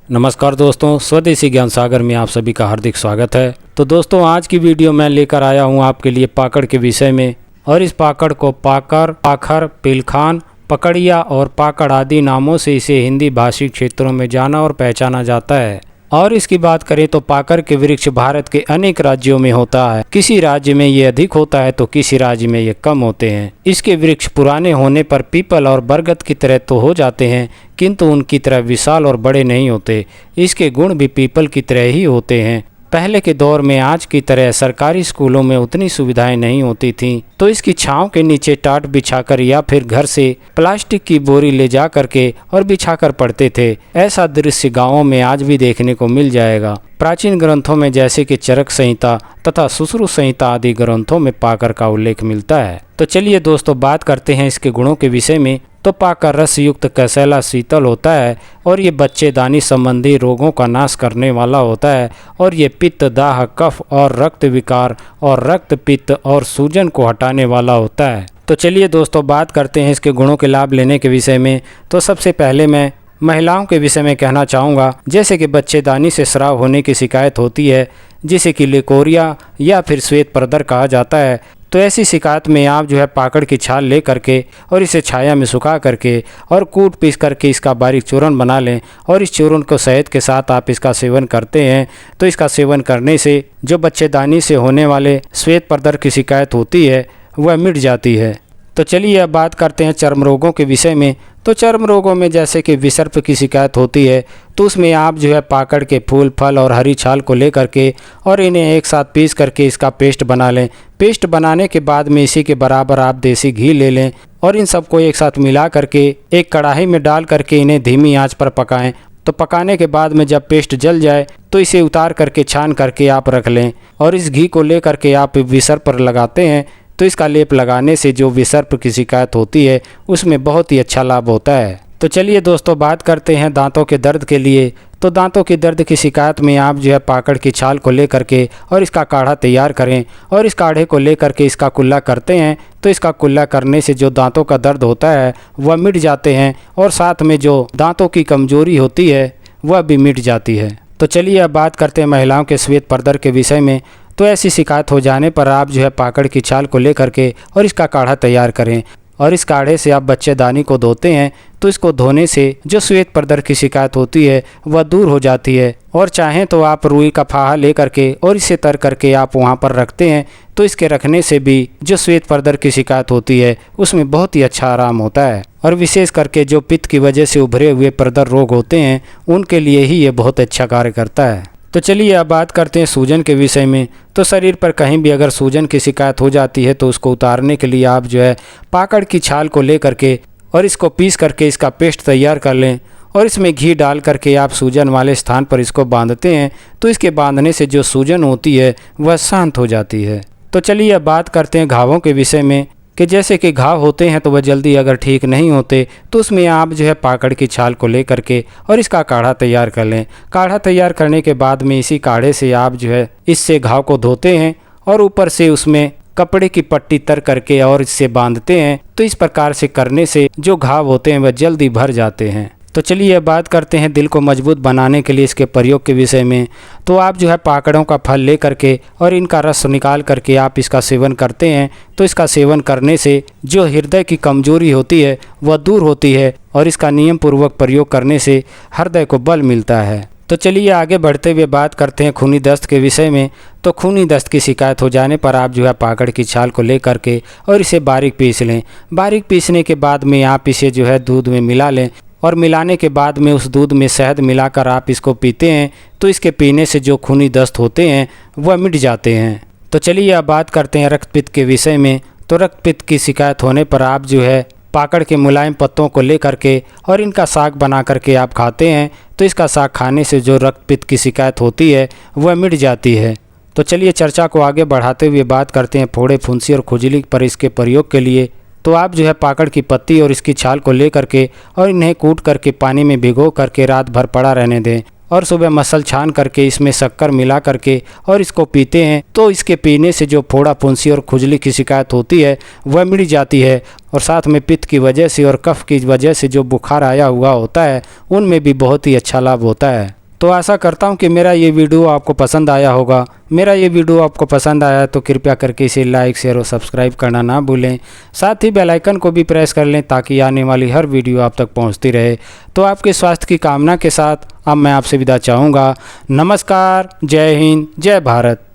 नमस्कार दोस्तों, स्वदेशी ज्ञान सागर में आप सभी का हार्दिक स्वागत है। तो दोस्तों, आज की वीडियो मैं लेकर आया हूं आपके लिए पाकड़ के विषय में। और इस पाकड़ को पाकर, पाखर, पिलखान, पकड़िया और पाकड़ आदि नामों से इसे हिंदी भाषी क्षेत्रों में जाना और पहचाना जाता है। और इसकी बात करें तो पाकड़ के वृक्ष भारत के अनेक राज्यों में होता है। किसी राज्य में ये अधिक होता है तो किसी राज्य में ये कम होते हैं। इसके वृक्ष पुराने होने पर पीपल और बरगद की तरह तो हो जाते हैं, किंतु उनकी तरह विशाल और बड़े नहीं होते। इसके गुण भी पीपल की तरह ही होते हैं। पहले के दौर में आज की तरह सरकारी स्कूलों में उतनी सुविधाएं नहीं होती थीं, तो इसकी छांव के नीचे टाट बिछाकर या फिर घर से प्लास्टिक की बोरी ले जा करके और बिछाकर पढ़ते थे। ऐसा दृश्य गांवों में आज भी देखने को मिल जाएगा। प्राचीन ग्रंथों में जैसे कि चरक संहिता तथा सुश्रुत संहिता आदि ग्रंथों में पाकड़ का उल्लेख मिलता है। तो चलिए दोस्तों, बात करते हैं इसके गुणों के विषय में। तो पाकड़ रस युक्त, कसैला, शीतल होता है और ये बच्चेदानी संबंधी रोगों का नाश करने वाला होता है। और ये पित्त, दाह, कफ और रक्त विकार और रक्त पित्त और सूजन को हटाने वाला होता है। तो चलिए दोस्तों, बात करते हैं इसके गुणों के लाभ लेने के विषय में। तो सबसे पहले मैं महिलाओं के विषय में कहना चाहूँगा। जैसे कि बच्चेदानी से स्राव होने की शिकायत होती है, जिसे कि लिकोरिया या फिर श्वेत प्रदर कहा जाता है। तो ऐसी शिकायत में आप पाकड़ की छाल ले करके और इसे छाया में सुखा करके और कूट पीस करके इसका बारीक चूर्ण बना लें और इस चूर्ण को शहद के साथ आप इसका सेवन करते हैं तो इसका सेवन करने से जो बच्चेदानी से होने वाले श्वेत प्रदर की शिकायत होती है वह मिट जाती है। तो चलिए अब बात करते हैं चर्म रोगों के विषय में। तो चर्म रोगों में जैसे कि विसर्प की शिकायत होती है, तो उसमें आप पाकड़ के फूल, फल और हरी छाल को ले करके और इन्हें एक साथ पीस करके इसका पेस्ट बना लें। पेस्ट बनाने के बाद में इसी के बराबर आप देसी घी ले लें और इन सबको एक साथ मिला करके एक कढ़ाई में डाल करके इन्हें धीमी आंच पर पकाएं। तो पकाने के बाद में जब पेस्ट जल जाए तो इसे उतार करके छान करके आप रख लें और इस घी को ले करके आप विसर्प पर लगाते हैं। तो इसका लेप लगाने से जो विसर्प की शिकायत होती है उसमें बहुत ही अच्छा लाभ होता है। तो चलिए दोस्तों, बात करते हैं दांतों के दर्द के लिए। तो दांतों की दर्द की शिकायत में आप पाकड़ की छाल को ले करके और इसका काढ़ा तैयार करें और इस काढ़े को ले करके इसका कुल्ला करते हैं। तो इसका कुल्ला करने से जो दांतों का दर्द होता है वह मिट जाते हैं और साथ में जो दांतों की कमजोरी होती है वह भी मिट जाती है। तो चलिए अब बात करते हैं महिलाओं के श्वेत प्रदर के विषय में। तो ऐसी शिकायत हो जाने पर आप पाकड़ की छाल को ले करके और इसका काढ़ा तैयार करें और इस काढ़े से आप बच्चेदानी को धोते हैं। तो इसको धोने से जो श्वेत प्रदर की शिकायत होती है वह दूर हो जाती है। और चाहें तो आप रुई का फाहा ले करके और इसे तर करके आप वहां पर रखते हैं। तो इसके रखने से भी जो श्वेत प्रदर की शिकायत होती है उसमें बहुत ही अच्छा आराम होता है। और विशेष करके जो पित्त की वजह से उभरे हुए प्रदर रोग होते हैं उनके लिए ही ये बहुत अच्छा कार्य करता है। तो चलिए अब बात करते हैं सूजन के विषय में। तो शरीर पर कहीं भी अगर सूजन की शिकायत हो जाती है तो उसको उतारने के लिए आप पाकड़ की छाल को ले करके और इसको पीस करके इसका पेस्ट तैयार कर लें और इसमें घी डाल करके आप सूजन वाले स्थान पर इसको बांधते हैं। तो इसके बांधने से जो सूजन होती है वह शांत हो जाती है। तो चलिए अब बात करते हैं घावों के विषय में कि जैसे कि घाव होते हैं तो वह जल्दी अगर ठीक नहीं होते तो उसमें आप पाकड़ की छाल को ले करके और इसका काढ़ा तैयार कर लें। काढ़ा तैयार करने के बाद में इसी काढ़े से आप इससे घाव को धोते हैं और ऊपर से उसमें कपड़े की पट्टी तर करके और इससे बांधते हैं। तो इस प्रकार से करने से जो घाव होते हैं वह जल्दी भर जाते हैं। तो चलिए अब बात करते हैं दिल को मजबूत बनाने के लिए इसके प्रयोग के विषय में। तो आप पाकड़ों का फल ले करके और इनका रस निकाल करके आप इसका सेवन करते हैं। तो इसका सेवन करने से जो हृदय की कमजोरी होती है वह दूर होती है और इसका नियम पूर्वक प्रयोग करने से हृदय को बल मिलता है। तो चलिए आगे बढ़ते हुए बात करते हैं खूनी दस्त के विषय में। तो खूनी दस्त की शिकायत हो जाने पर आप पाकड़ की छाल को ले करके और इसे बारीक पीस लें। बारीक पीसने के बाद में आप इसे दूध में मिला लें और मिलाने के बाद में उस दूध में शहद मिलाकर आप इसको पीते हैं। तो इसके पीने से जो खूनी दस्त होते हैं वह मिट जाते हैं। तो चलिए अब बात करते हैं रक्तपित्त के विषय में। तो रक्तपित्त की शिकायत होने पर आप पाकड़ के मुलायम पत्तों को ले करके और इनका साग बना करके आप खाते हैं। तो इसका साग खाने से जो रक्तपित्त की शिकायत होती है वह मिट जाती है। तो चलिए चर्चा को आगे बढ़ाते हुए बात करते हैं फोड़े, फुंसी और खुजली पर इसके प्रयोग के लिए। तो आप पाकड़ की पत्ती और इसकी छाल को ले करके और इन्हें कूट करके पानी में भिगो करके रात भर पड़ा रहने दें और सुबह मसल छान करके इसमें शक्कर मिला करके और इसको पीते हैं। तो इसके पीने से जो फोड़ा, फुंसी और खुजली की शिकायत होती है वह मिट जाती है और साथ में पित्त की वजह से और कफ की वजह से जो बुखार आया हुआ होता है उनमें भी बहुत ही अच्छा लाभ होता है। तो आशा करता हूं कि मेरा ये वीडियो आपको पसंद आया होगा। मेरा ये वीडियो आपको पसंद आया तो कृपया करके इसे लाइक, शेयर और सब्सक्राइब करना ना भूलें। साथ ही बेल आइकन को भी प्रेस कर लें ताकि आने वाली हर वीडियो आप तक पहुंचती रहे। तो आपके स्वास्थ्य की कामना के साथ अब मैं आपसे विदा चाहूँगा। नमस्कार, जय हिंद, जय भारत।